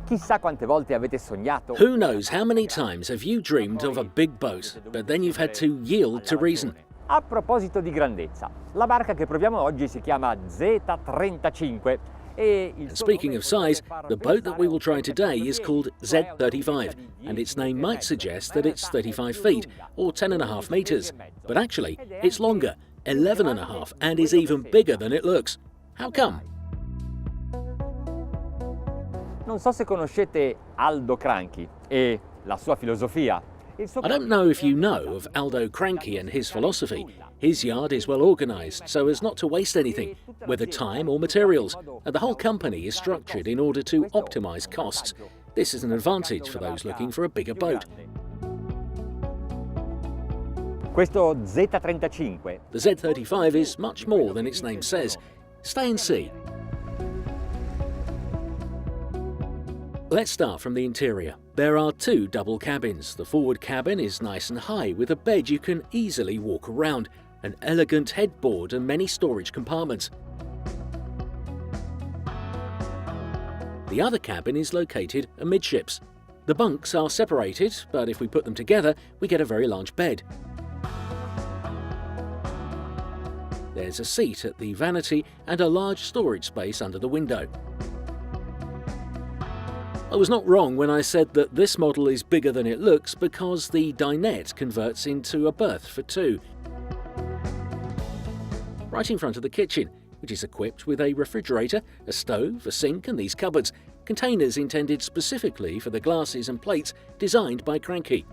Chissà quante volte avete sognato. Who knows how many times have you dreamed of a big boat, but then you've had to yield to reason? A proposito di grandezza, la barca che proviamo oggi si chiama z35 e il And suo speaking nome of size, potrebbe far the boat that we pensare will try today is called Z35, and its name might suggest that it's 35 feet, or 10.5 meters. But actually, it's longer, 11.5, and is even bigger than it looks. How come? Non so se conoscete Aldo Cranchi e la sua filosofia. I don't know if you know of Aldo Cranchi and his philosophy. His yard is well organised so as not to waste anything, whether time or materials, and the whole company is structured in order to optimise costs. This is an advantage for those looking for a bigger boat. Questo Z35 The Z35 is much more than its name says. Stay and see. Let's start from the interior. There are two double cabins. The forward cabin is nice and high with a bed you can easily walk around, an elegant headboard and many storage compartments. The other cabin is located amidships. The bunks are separated, but if we put them together, we get a very large bed. There's a seat at the vanity and a large storage space under the window. I was not wrong when I said that this model is bigger than it looks because the dinette converts into a berth for two. Right in front of the kitchen, which is equipped with a refrigerator, a stove, a sink and these cupboards, containers intended specifically for the glasses and plates designed by Cranchi.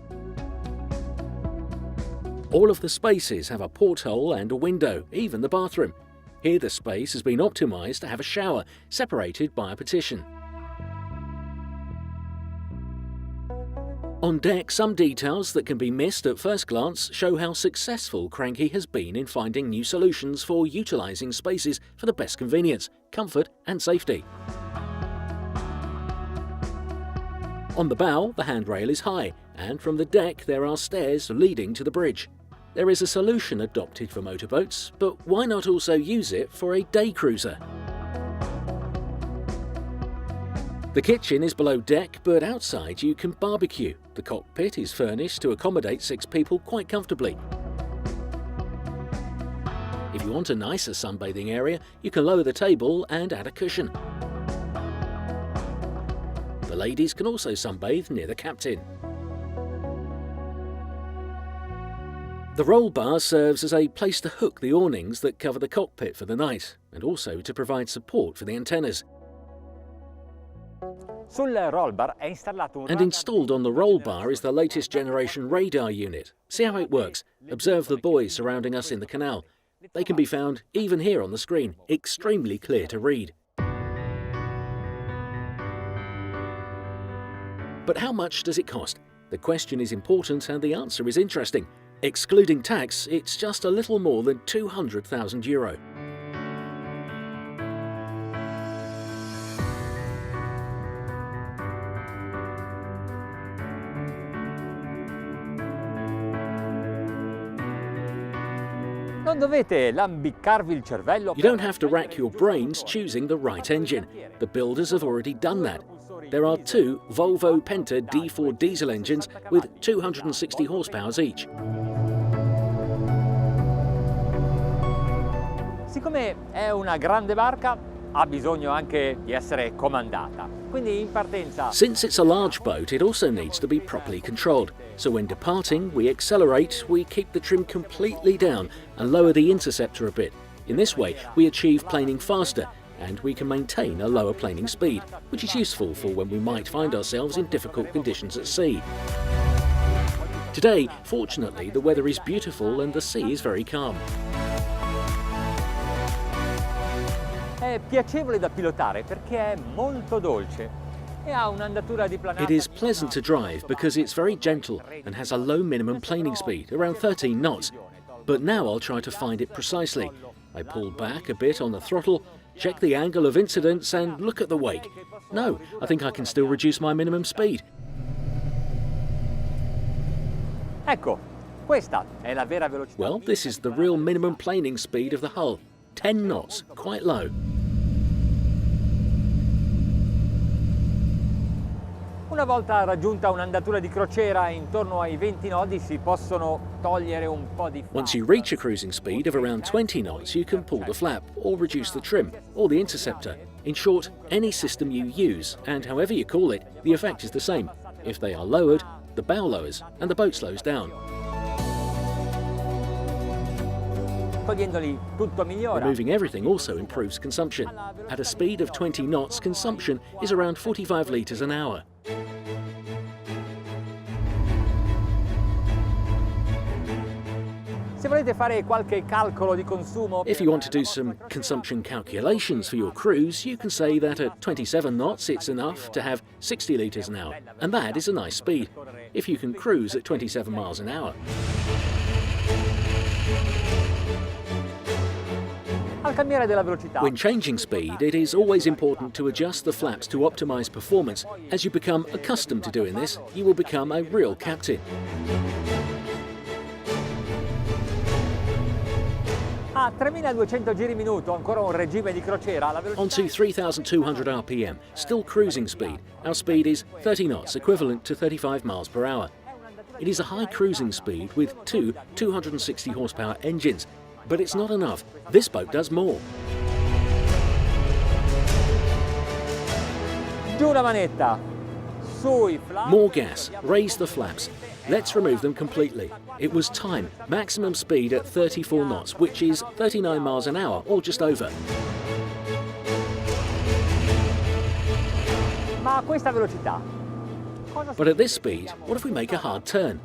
All of the spaces have a porthole and a window, even the bathroom. Here the space has been optimised to have a shower, separated by a partition. On deck, some details that can be missed at first glance show how successful Cranchi has been in finding new solutions for utilising spaces for the best convenience, comfort and safety. On the bow, the handrail is high, and from the deck there are stairs leading to the bridge. There is a solution adopted for motorboats, but why not also use it for a day cruiser? The kitchen is below deck, but outside you can barbecue. The cockpit is furnished to accommodate 6 people quite comfortably. If you want a nicer sunbathing area, you can lower the table and add a cushion. The ladies can also sunbathe near the captain. The roll bar serves as a place to hook the awnings that cover the cockpit for the night, and also to provide support for the antennas. And installed on the roll bar is the latest generation radar unit. See how it works. Observe the buoys surrounding us in the canal. They can be found even here on the screen, extremely clear to read. But how much does it cost? The question is important and the answer is interesting. Excluding tax, it's just a little more than €200,000. Non dovete lambiccarvi il cervello. You don't have to rack your brains choosing the right engine. The builders have already done that. There are 2 Volvo Penta D4 diesel engines with 260 horsepower each. Siccome è una grande barca, ha bisogno anche di essere comandata. Quindi in partenza. Since it's a large boat, it also needs to be properly controlled. So when departing, we accelerate, we keep the trim completely down and lower the interceptor a bit. In this way, we achieve planing faster and we can maintain a lower planing speed, which is useful for when we might find ourselves in difficult conditions at sea. Today, fortunately, the weather is beautiful and the sea is very calm. È piacevole da pilotare perché è molto dolce e ha un'andatura di planata. It is pleasant to drive because it's very gentle and has a low minimum planing speed, around 13 knots. But now I'll try to find it precisely. I pull back a bit on the throttle, check the angle of incidence and look at the wake. No, I think I can still reduce my minimum speed. Ecco, questa è la vera velocità. Well, this is the real minimum planing speed of the hull. 10 knots, quite low. Una volta raggiunta un'andatura di crociera intorno ai 20 nodi si possono togliere un po' di Once you reach a cruising speed of around 20 knots, you can pull the flap, or reduce the trim, or the interceptor. In short, any system you use, and however you call it, the effect is the same. If they are lowered, the bow lowers, and the boat slows down. Togliendoli tutto migliora. Removing everything also improves consumption. At a speed of 20 knots, consumption is around 45 litres an hour. Se volete fare qualche calcolo di consumo, If you want to do some consumption calculations for your cruise, you can say that at 27 knots it's enough to have 60 litres an hour, and that is a nice speed, if you can cruise at 27 miles an hour. al cambiare della velocità. When changing speed, it is always important to adjust the flaps to optimize performance. As you become accustomed to doing this, you will become a real captain. A 3200 giri minuto, ancora un regime di crociera, la velocità... On to 3,200 RPM, still cruising speed. Our speed is 30 knots, equivalent to 35 miles per hour. It is a high cruising speed with two 260 horsepower engines, but it's not enough. This boat does more. Giù la manetta, sui flaps. More gas, raise the flaps. Let's remove them completely. It was time, maximum speed at 34 knots, which is 39 miles an hour, or just over. Ma a questa velocità? But at this speed, what if we make a hard turn?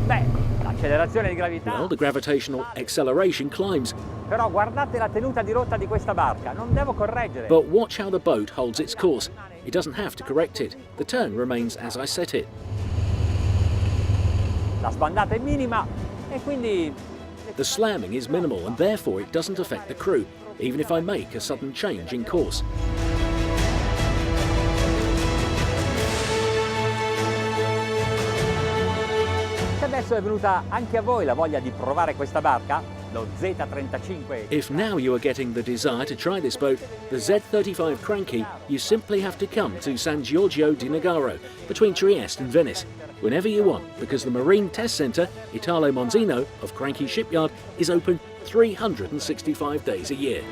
Beh, l'accelerazione di gravità. Well, the gravitational acceleration climbs. Però guardate la tenuta di rotta di questa barca, non devo correggere. But watch how the boat holds its course. It doesn't have to correct it. The turn remains as I set it. La sbandata è minima e quindi... The slamming is minimal and therefore it doesn't affect the crew, even if I make a sudden change in course. Se adesso è venuta anche a voi la voglia di provare questa barca, lo Z35... If now you are getting the desire to try this boat, the Z35 Cranky, you simply have to come to San Giorgio di Nogaro, between Trieste and Venice, whenever you want, because the Marine Test Centre, Italo Monzino, of Cranky Shipyard, is open 365 days a year.